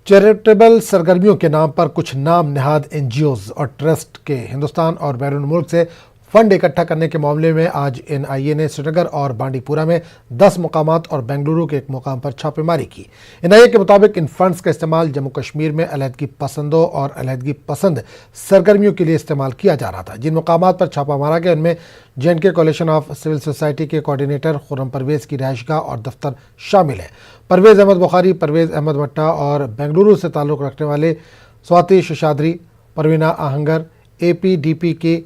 Charitable सरगर्मियों के नाम पर कुछ नाम नेहाद एनजीओज और ट्रस्ट के हिंदुस्तान और बैरून मुल्क से फंड इकट्ठा करने के मामले में आज एनआईए ने श्रीनगर और बांडीपुरा में 10 मुकामात और बेंगलुरु के एक मुकाम पर छापेमारी की। एनआईए के मुताबिक इन फंड्स का इस्तेमाल जम्मू कश्मीर में अलहदगी पसंदों और अलहदगी पसंद सरगर्मियों के लिए इस्तेमाल किया जा रहा था। जिन मुकामात पर छापा मारा गया उनमें JNK कोalition ऑफ सिविल सोसाइटी के कोऑर्डिनेटर खुर्रम परवेज की रिहाइशगाह और दफ्तर शामिल है। परवेज अहमद बुखारी, परवेज अहमद मट्टा और बेंगलुरु से ताल्लुक़ रखने वाले स्वाति शेषाद्री, परवीना आहंगर, APDP के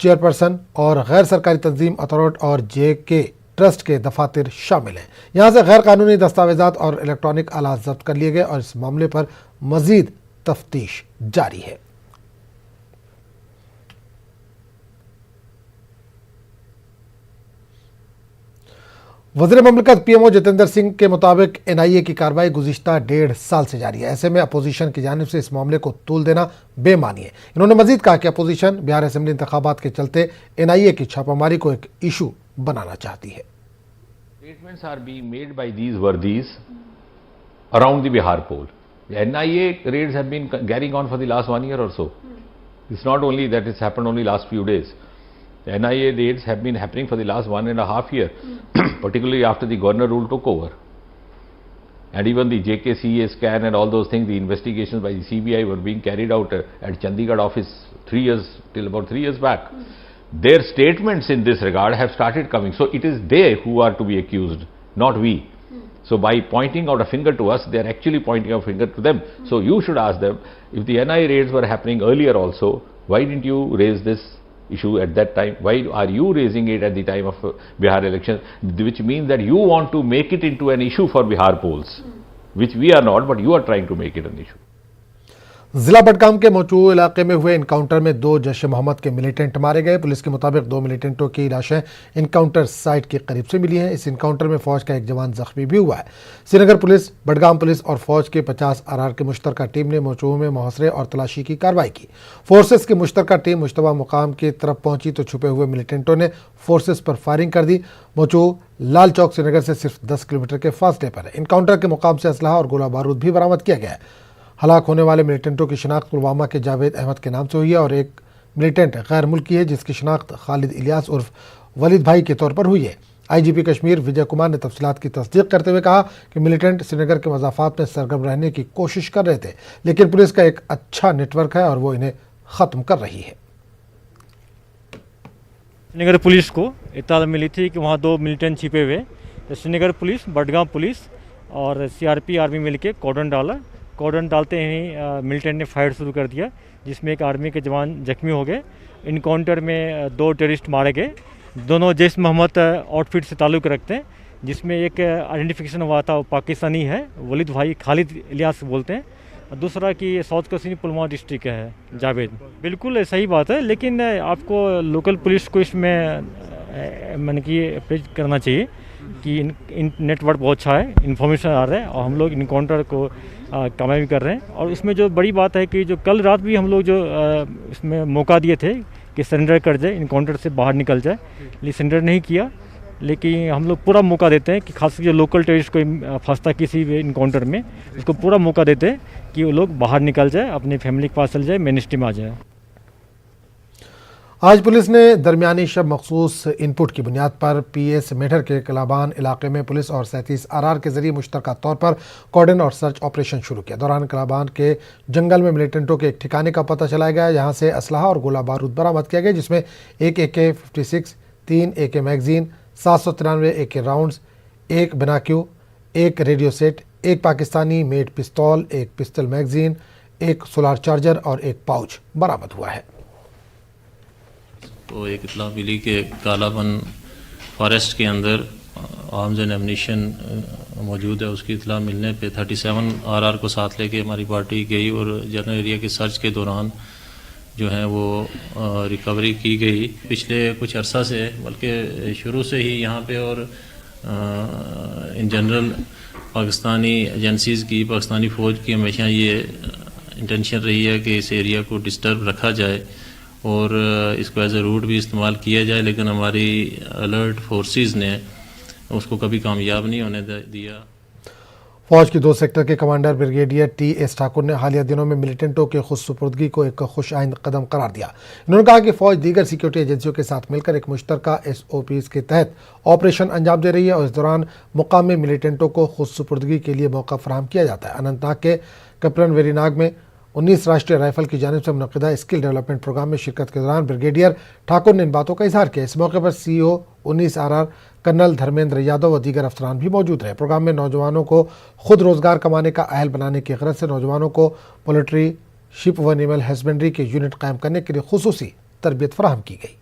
चेयरपर्सन और गैर सरकारी तंजीम अतरोट और JK ट्रस्ट के दफातर शामिल हैं। यहाँ से गैर कानूनी दस्तावेजात और इलेक्ट्रॉनिक आलात जब्त कर लिए गए और इस मामले पर मजीद तफ्तीश जारी है। वज़ीर ममलकत PMO जितेंद्र सिंह के मुताबिक NIA की कार्रवाई गुज़िश्ता 1.5 साल से जारी है। ऐसे में अपोजिशन की जानिब से इस मामले को तूल देना बेमानी है। इन्होंने मजीद कहा कि अपोजिशन बिहार असेंबली इंतखाबात के चलते NIA की छापामारी को एक इशू बनाना चाहती है। Statements are being made by these worthies around the Bihar poll. The NIA raids have been carrying on for the last 1 year or so. It's not only that it's happened only last few days. The NIA raids have been happening for the last 1.5 years, particularly after the governor rule took over. And even the JKCA scan and all those things, the investigations by the CBI were being carried out at Chandigarh office till about 3 years back. Their statements in this regard have started coming. So it is they who are to be accused, not we. So by pointing out a finger to us, they are actually pointing a finger to them. So you should ask them, if the NIA raids were happening earlier also, why didn't you raise this issue at that time? Why are you raising it at the time of Bihar election, which means that you want to make it into an issue for Bihar polls, which we are not, but you are trying to make it an issue. जिला बडगाम के मोचू इलाके में हुए encounter में 2 जैश-ए-मोहम्मद के militant मारे गए। Police के मुताबिक 2 मिलिटेंटों की लाशें इनकाउंटर साइट के करीब से मिली हैं। इस इनकाउंटर में फौज का एक जवान जख्मी भी हुआ है। श्रीनगर पुलिस, बडगाम पुलिस और फौज के 50 RR की मुश्तरका टीम ने मोचू में मुहासरे और तलाशी की कार्रवाई की। फोर्सेस की मुश्तरका टीम मुश्तबा मुकाम की तरफ पहुंची तो छुपे हुए मिलिटेंटों ने फोर्सेस पर फायरिंग कर दी। मोचू लाल चौक श्रीनगर से सिर्फ 10 किलोमीटर के फासले पर है। इनकाउंटर के मुकाम से असलहा और गोला बारूद भी बरामद किया गया है। हलाक होने वाले मिलिटेंटों की शिनाख्त पुलवामा के जावेद अहमद के नाम से हुई है और एक मिलिटेंट गैर मुल्की है जिसकी शिनाख्त खालिद इलियास उर्फ वलीद भाई के तौर पर हुई है। IGP कश्मीर विजय कुमार ने तफसीलात की तस्दीक करते हुए कहा कि मिलिटेंट श्रीनगर के मज़ाफ़ात में सरगर्म रहने की कोशिश कर रहे थे, लेकिन पुलिस का एक अच्छा नेटवर्क है और वो इन्हें ख़त्म कर रही है। श्रीनगर पुलिस को इत्तला मिली थी कि वहाँ 2 मिलिटेंट छिपे हुए, तो श्रीनगर पुलिस, बडगाम पुलिस और CRP आर्मी मिलकर कॉर्डन डाला। कॉर्डन डालते ही मिलिटेंट ने फायर शुरू कर दिया, जिसमें एक आर्मी के जवान जख्मी हो गए। इनकाउंटर में 2 टेररिस्ट मारे गए। दोनों जैश-ए-मोहम्मद आउटफिट से ताल्लुक़ रखते हैं, जिसमें एक आइडेंटिफिकेशन हुआ था वो पाकिस्तानी है, वलीद भाई खालिद इलियास बोलते हैं, और दूसरा कि साउथ कश्मीर पुलवामा डिस्ट्रिक्ट है, जावेद। बिल्कुल सही बात है, लेकिन आपको लोकल पुलिस को इसमें मैंने कि अप्रोच करना चाहिए कि इन नेटवर्क बहुत अच्छा है, इन्फॉर्मेशन आ रहा है और हम लोग इनकाउंटर को कामयाबी कर रहे हैं। और उसमें जो बड़ी बात है कि जो कल रात भी हम लोग जो इसमें मौका दिए थे कि सरेंडर कर जाए, इनकाउंटर से बाहर निकल जाए, लेकिन सरेंडर नहीं किया। लेकिन हम लोग पूरा मौका देते हैं कि खासकर जो लोकल टेररिस्ट को फंसता किसी भी इनकाउंटर में, उसको पूरा मौका देते हैं कि वो लोग बाहर निकल जाए, अपनी फैमिली के पास चल जाए, मेन स्ट्रीम आ जाए। आज पुलिस ने दरमियानी शब मखसूस इनपुट की बुनियाद पर PS मेढर के कलाबान इलाके में पुलिस और 37 RR के जरिए मुश्तरका तौर पर कॉर्डन और सर्च ऑपरेशन शुरू किया। दौरान कलाबान के जंगल में मिलिटेंटों के एक ठिकाने का पता चलाया गया। यहाँ से असलहा और गोला बारूद बरामद किया गया, जिसमें एक AK-56, 3 AK magazine, 793 AK rounds, 1 बिनाक्यू, 1 radio set, 1 Pakistani made पिस्तौल, 1 पिस्टल मैगजीन, 1 सोलार चार्जर और 1 पाउच बरामद हुआ है। तो एक इत्तला मिली कि कालाबन फॉरेस्ट के अंदर आर्म्स एंड एमनीशन मौजूद है। उसकी इत्तला मिलने पे 37 RR को साथ लेके हमारी पार्टी गई और जनरल एरिया के सर्च के दौरान जो है वो रिकवरी की गई। पिछले कुछ अरसा से, बल्कि शुरू से ही यहाँ पे और इन जनरल पाकिस्तानी एजेंसीज़ की, पाकिस्तानी फ़ौज की हमेशा ये इंटेंशन रही है कि इस एरिया को डिस्टर्ब रखा जाए और इसको एज ए रूट भी इस्तेमाल किया जाए, लेकिन हमारी अलर्ट फोर्सेस ने उसको कभी कामयाब नहीं होने दिया। फौज की 2 सेक्टर के कमांडर ब्रिगेडियर टी.एस. ठाकुर ने हालिया दिनों में मिलिटेंटों के खुदसुपुर्दगी को एक खुश आइंद कदम करार दिया। इन्होंने कहा कि फौज दीगर सिक्योरिटी एजेंसियों के साथ मिलकर एक मुश्तरका SOPs के तहत ऑपरेशन अंजाम दे रही है और इस दौरान मुकामी मिलिटेंटों को खुदसुपुर्दगी के लिए मौका फराहम किया जाता है। अनंतनाग के कपरन वेरीनाग में 19 राष्ट्रीय राइफल की जानिब से मुनक़िदा स्किल डेवलपमेंट प्रोग्राम में शिरकत के दौरान ब्रिगेडियर ठाकुर ने इन बातों का इजहार किया। इस मौके पर CEO 19 RR colonel Dharmendra Yadav व दीगर अफसरान भी मौजूद रहे। प्रोग्राम में नौजवानों को खुद रोजगार कमाने का अहल बनाने की गरज से नौजवानों को पोल्ट्री, शिप व एनिमल हस्बेंड्री के यूनिट कायम करने के लिए खुसूसी तरबियत फराहम की गई।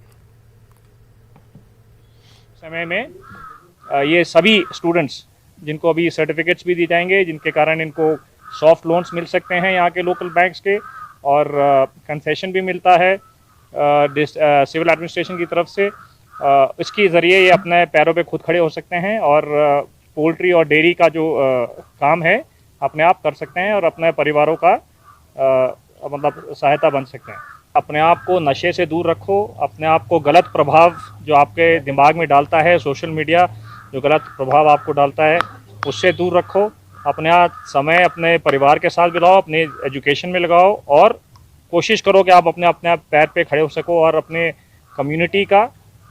समय में ये सभी स्टूडेंट्स जिनको अभी सर्टिफिकेट्स भी दिए जाएंगे, जिनके कारण इनको सॉफ्ट लोन्स मिल सकते हैं यहाँ के लोकल बैंक्स के, और कंसेशन भी मिलता है सिविल एडमिनिस्ट्रेशन की तरफ से। इसके ज़रिए ये अपने पैरों पे खुद खड़े हो सकते हैं और पोल्ट्री और डेयरी का जो काम है अपने आप कर सकते हैं और अपने परिवारों का मतलब सहायता बन सकते हैं। अपने आप को नशे से दूर रखो, अपने आप को गलत प्रभाव जो आपके दिमाग में डालता है सोशल मीडिया, जो गलत प्रभाव आपको डालता है उससे दूर रखो। अपने समय अपने परिवार के साथ बिताओ, अपने एजुकेशन में लगाओ और कोशिश करो कि आप अपने पैर पे खड़े हो सको और अपने कम्युनिटी का,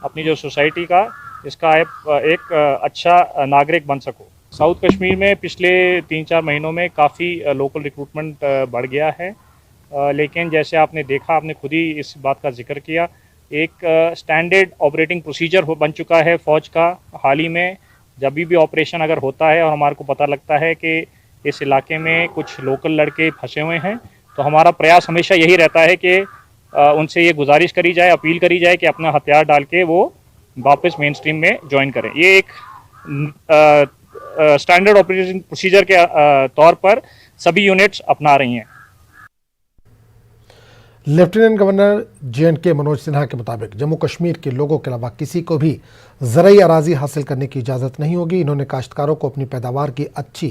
अपनी जो सोसाइटी का, इसका एक अच्छा नागरिक बन सको। साउथ कश्मीर में पिछले 3-4 महीनों में काफ़ी लोकल रिक्रूटमेंट बढ़ गया है, लेकिन जैसे आपने देखा, आपने खुद ही इस बात का जिक्र किया, एक स्टैंडर्ड ऑपरेटिंग प्रोसीजर बन चुका है फ़ौज का। हाल ही में जब भी ऑपरेशन अगर होता है और हमारे को पता लगता है कि इस इलाके में कुछ लोकल लड़के फंसे हुए हैं, तो हमारा प्रयास हमेशा यही रहता है कि उनसे ये गुजारिश करी जाए, अपील करी जाए कि अपना हथियार डाल के वो वापस मेन स्ट्रीम में ज्वाइन करें। ये एक स्टैंडर्ड ऑपरेटिंग प्रोसीजर के तौर पर सभी यूनिट्स अपना रही हैं। Lieutenant governor J&K Manoj Sinha के मुताबिक जम्मू कश्मीर के लोगों के अलावा किसी को भी ज़रई अराजी हासिल करने की इजाज़त नहीं होगी। इन्होंने काश्तकारों को अपनी पैदावार की अच्छी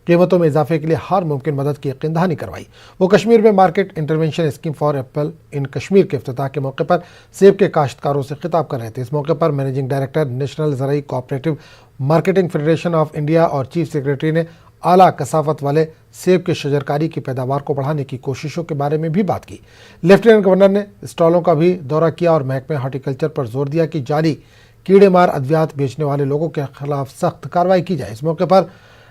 कीमतों में इजाफे के लिए हर मुमकिन मदद की यकीन दहानी करवाई। वो कश्मीर में market intervention scheme for apple in Kashmir के इफ्तिताह के मौके पर सेब के काश्तकारों से खिताब कर रहे थे। इस मौके पर मैनेजिंग डायरेक्टर नेशनल ज़रई cooperative marketing federation of India और चीफ सेक्रेटरी ने आला कसाफत वाले सेब के शजरकारी की पैदावार को बढ़ाने की कोशिशों के बारे में भी बात की। लेफ्टिनेंट गवर्नर ने स्टॉलों का भी दौरा किया और महकमे हार्टिकल्चर पर जोर दिया कि जाली कीड़े मार अद्वियात बेचने वाले लोगों के खिलाफ सख्त कार्रवाई की जाए। इस मौके पर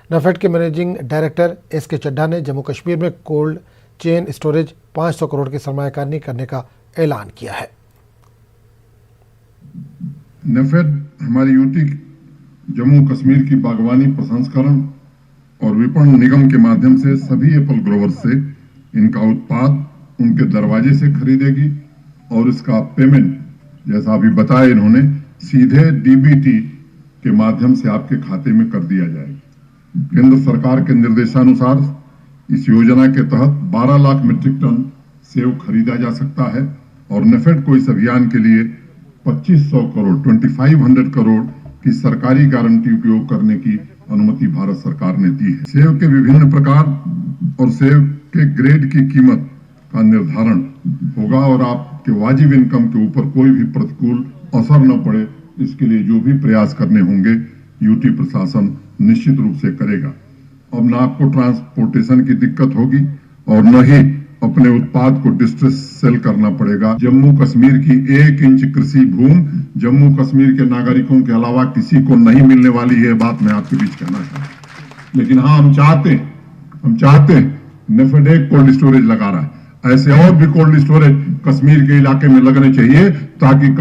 नफेड के मैनेजिंग डायरेक्टर SK चड्ढा ने जम्मू कश्मीर में कोल्ड चेन स्टोरेज 500 करोड़ की सरमायाकारी करने का ऐलान किया है। नफेड हमारी यूटी जम्मू कश्मीर की बागवानी प्रसंस्करण और विपणन निगम के माध्यम से सभी एप्पल ग्रोवर्स से इनका उत्पाद उनके दरवाजे से खरीदेगी और इसका पेमेंट, जैसा अभी बताया इन्होंने, सीधे DBT के माध्यम से आपके खाते में कर दिया जाएगा। केंद्र सरकार के निर्देशानुसार इस योजना के तहत 12 लाख मीट्रिक टन सेब खरीदा जा सकता है और नेफेड को इस अभियान के लिए 2500 करोड़ 2500 करोड़ की सरकारी गारंटी उपयोग करने की अनुमति भारत सरकार ने दी है। सेब के विभिन्न प्रकार और सेब के ग्रेड की कीमत का निर्धारण होगा और आपके वाजिब इनकम के ऊपर कोई भी प्रतिकूल असर न पड़े, इसके लिए जो भी प्रयास करने होंगे यूटी प्रशासन निश्चित रूप से करेगा। अब न आपको ट्रांसपोर्टेशन की दिक्कत होगी और न ही अपने उत्पाद को डिस्ट्रेस सेल करना पड़ेगा। जम्मू कश्मीर की 1 इंच कृषि भूमि जम्मू कश्मीर के नागरिकों के अलावा किसी को नहीं मिलने वाली है, बात मैं आपके बीच कहना चाहता हूं। लेकिन हाँ, हम चाहते हैं नेफेड एक कोल्ड स्टोरेज लगा रहा है, ऐसे और भी कोल्ड स्टोरेज कश्मीर के इलाके में लगने चाहिए ताकि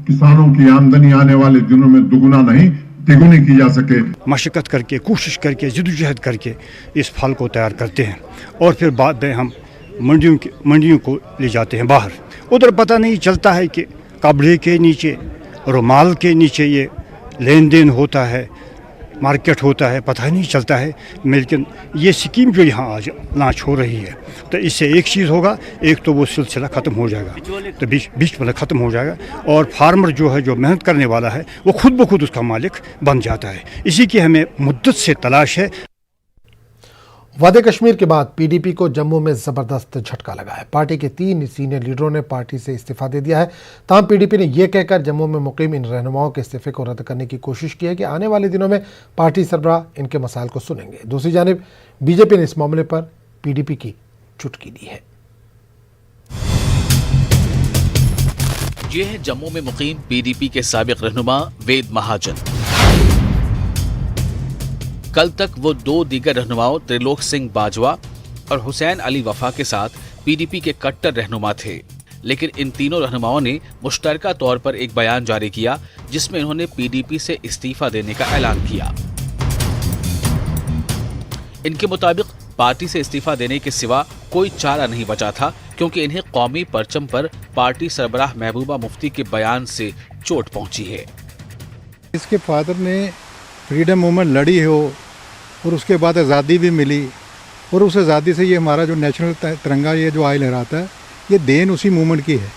किसानों की आमदनी आने वाले दिनों में दुगुना नहीं तिगुनी की जा सके। मशक्कत करके, कोशिश करके, जद्दोजहद करके इस फल को तैयार करते हैं और फिर बाद में हम मंडियों को ले जाते हैं बाहर। उधर पता नहीं चलता है कि कपड़े के नीचे, रुमाल के नीचे ये लेन देन होता है, मार्केट होता है, पता ही नहीं चलता है। लेकिन ये स्कीम जो यहाँ आज लॉन्च हो रही है, तो इससे एक चीज़ होगा, एक तो वो सिलसिला ख़त्म हो जाएगा, तो बीच में ख़त्म हो जाएगा और फार्मर जो है, जो मेहनत करने वाला है, वो खुद ब खुद उसका मालिक बन जाता है। इसी की हमें मुद्दत से तलाश है। वादे कश्मीर के बाद पीडीपी को जम्मू में जबरदस्त झटका लगा है। पार्टी के 3 सीनियर लीडरों ने पार्टी से इस्तीफा दे दिया है। तमाम पीडीपी ने यह कहकर जम्मू में मुकीम इन रहनुमाओं के इस्तीफे को रद्द करने की कोशिश की है कि आने वाले दिनों में पार्टी सरबराह इनके मसाइल को सुनेंगे। दूसरी जानिब बीजेपी ने इस मामले पर पीडीपी की चुटकी दी है। ये है जम्मू में मुकीम पीडीपी के साबिक रहनुमा वेद महाजन। कल तक वो 2 दीगर रहनुमाओं त्रिलोक सिंह बाजवा और हुसैन अली वफा के साथ पीडीपी के कट्टर रहनुमा थे, लेकिन इन तीनों रहनुमाओं ने मुश्तरका तौर पर एक बयान जारी किया जिसमें इन्होंने पीडीपी से इस्तीफा देने का ऐलान किया। इनके मुताबिक पार्टी से इस्तीफा देने के सिवा कोई चारा नहीं बचा था, क्योंकि इन्हें कौमी परचम पर पार्टी सरबराह महबूबा मुफ्ती के बयान से चोट पहुंची है। इसके फादर ने फ्रीडम मूवमेंट लड़ी हो और उसके बाद आज़ादी भी मिली, और उस आज़ादी से ये हमारा जो नेशनल तिरंगा ये जो आई लहराता है, ये देन उसी मूवमेंट की है।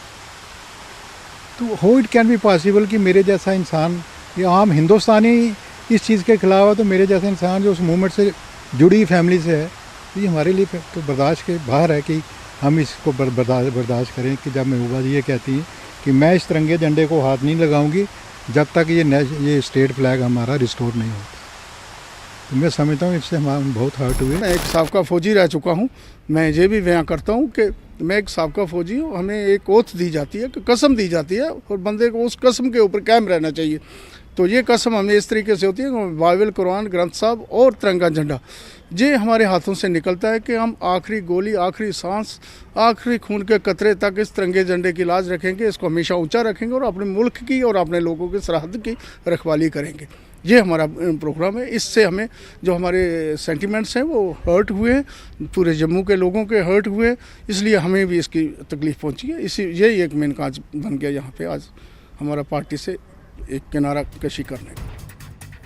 तो how it can be possible कि मेरे जैसा इंसान, ये आम हिंदुस्तानी इस चीज़ के खिलाफ है, तो मेरे जैसा इंसान जो उस मूवमेंट से जुड़ी फैमिली से है, ये हमारे लिए तो बर्दाश्त के बाहर है कि हम इसको बर्दाश्त करें कि जब महबूबा जी ये कहती हैं कि मैं इस तिरंगे झंडे को हाथ नहीं लगाऊंगी जब तक ये स्टेट फ्लैग हमारा रिस्टोर नहीं होता। तो मैं समझता हूँ इससे हम बहुत हर्ट हुए। मैं एक साबका फौजी रह चुका हूँ, मैं ये भी बयां करता हूँ कि मैं एक साबका फौजी हूँ। हमें एक ओथ दी जाती है, कसम दी जाती है, और बंदे को उस कसम के ऊपर कायम रहना चाहिए। तो ये कसम हमें इस तरीके से होती है कि बाइबल, कुरान, ग्रंथ साहब और तिरंगा झंडा ये हमारे हाथों से निकलता है कि हम आखिरी गोली, आखिरी सांस, आखिरी खून के कतरे तक इस तिरंगे झंडे की लाज रखेंगे, इसको हमेशा ऊंचा रखेंगे और अपने मुल्क की और अपने लोगों की सरहद की रखवाली करेंगे। ये हमारा प्रोग्राम है। इससे हमें जो हमारे सेंटिमेंट्स हैं वो हर्ट हुए, पूरे जम्मू के लोगों के हर्ट हुए, इसलिए हमें भी इसकी तकलीफ़ पहुंची है। यही एक मेन काज बन गया यहाँ पे आज हमारा पार्टी से एक किनारा कशी करने का।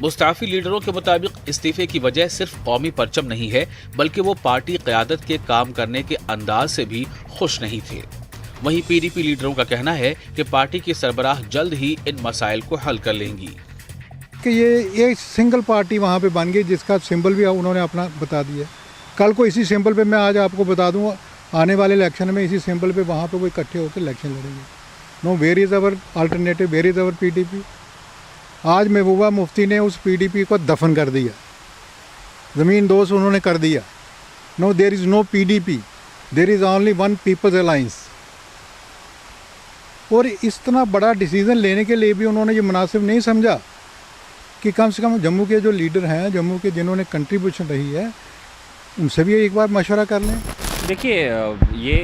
मुस्ताफी लीडरों के मुताबिक इस्तीफे की वजह सिर्फ कौमी परचम नहीं है, बल्कि वो पार्टी क़यादत के काम करने के अंदाज से भी खुश नहीं थे। वहीं पीडीपी लीडरों का कहना है कि पार्टी की सरबराह जल्द ही इन मसाइल को हल कर लेंगी। कि ये सिंगल पार्टी वहाँ पे बन गई जिसका सिंबल भी उन्होंने अपना बता दिया। कल को इसी सिंबल पे मैं आज आपको बता दूँ, आने वाले इलेक्शन में इसी सिंबल पे वहाँ पे वो इकट्ठे होकर इलेक्शन लड़ेंगे। No, where is our alternative, where is our PDP. आज महबूबा मुफ्ती ने उस पीडीपी को दफन कर दिया, ज़मीन दोस्त उन्होंने कर दिया। No, there is no PDP, there is only one People's Alliance. और इस तरह बड़ा डिसीज़न लेने के लिए भी उन्होंने ये मुनासिब नहीं समझा कि कम से कम जम्मू के जो लीडर हैं, जम्मू के जिन्होंने कंट्रीब्यूशन रही है, उनसे भी एक बार मशवरा कर लें। देखिए, ये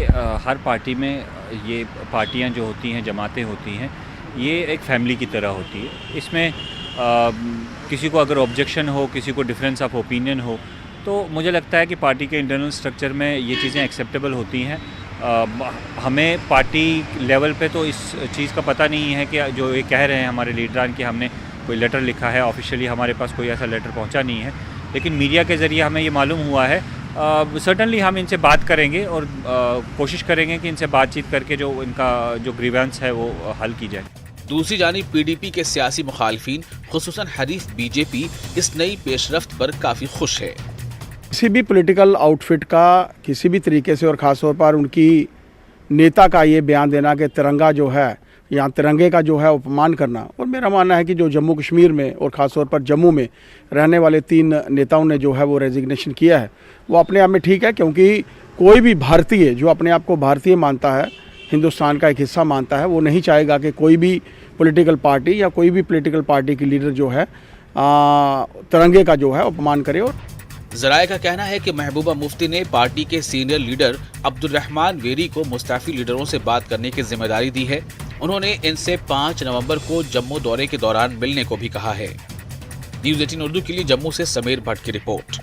हर पार्टी में ये पार्टियां जो होती हैं, जमातें होती हैं, ये एक फैमिली की तरह होती है। इसमें किसी को अगर ऑब्जेक्शन हो, किसी को डिफरेंस ऑफ ओपिनियन हो, तो मुझे लगता है कि पार्टी के इंटरनल स्ट्रक्चर में ये चीज़ें एक्सेप्टेबल होती हैं। हमें पार्टी लेवल पे तो इस चीज़ का पता नहीं है कि जो ये कह रहे हैं हमारे लीडरान कि हमने कोई लेटर लिखा है, ऑफिशियली हमारे पास कोई ऐसा लेटर पहुंचा नहीं है, लेकिन मीडिया के ज़रिए हमें ये मालूम हुआ है। सर्टनली हम इनसे बात करेंगे और कोशिश करेंगे कि इनसे बातचीत करके जो इनका जो ग्रीवेंस है वो हल की जाए। दूसरी जानिब पीडीपी के सियासी मुखालफिन, खुसूसन हरीफ बीजेपी, इस नई पेशरफ्त पर काफ़ी खुश है। किसी भी पॉलिटिकल आउटफिट का किसी भी तरीके से, और ख़ास तौर पर उनकी नेता का ये बयान देना कि तिरंगा जो है, यहाँ तिरंगे का जो है अपमान करना, और मेरा मानना है कि जो जम्मू कश्मीर में और ख़ास तौर पर जम्मू में रहने वाले 3 नेताओं ने जो है वो रेजिग्नेशन किया है, वो अपने आप में ठीक है। क्योंकि कोई भी भारतीय जो अपने आप को भारतीय मानता है, हिंदुस्तान का एक हिस्सा मानता है, वो नहीं चाहेगा कि कोई भी पॉलिटिकल पार्टी या कोई भी पॉलिटिकल पार्टी की लीडर जो है तिरंगे का जो है अपमान करे। और ज़राए का कहना है कि महबूबा मुफ्ती ने पार्टी के सीनियर लीडर अब्दुर्रहमान वेरी को मुस्ताफी लीडरों से बात करने की जिम्मेदारी दी है। उन्होंने इनसे 5 नवंबर को जम्मू दौरे के दौरान मिलने को भी कहा है। न्यूज़ 18 उर्दू के लिए जम्मू से समीर भट्ट की रिपोर्ट।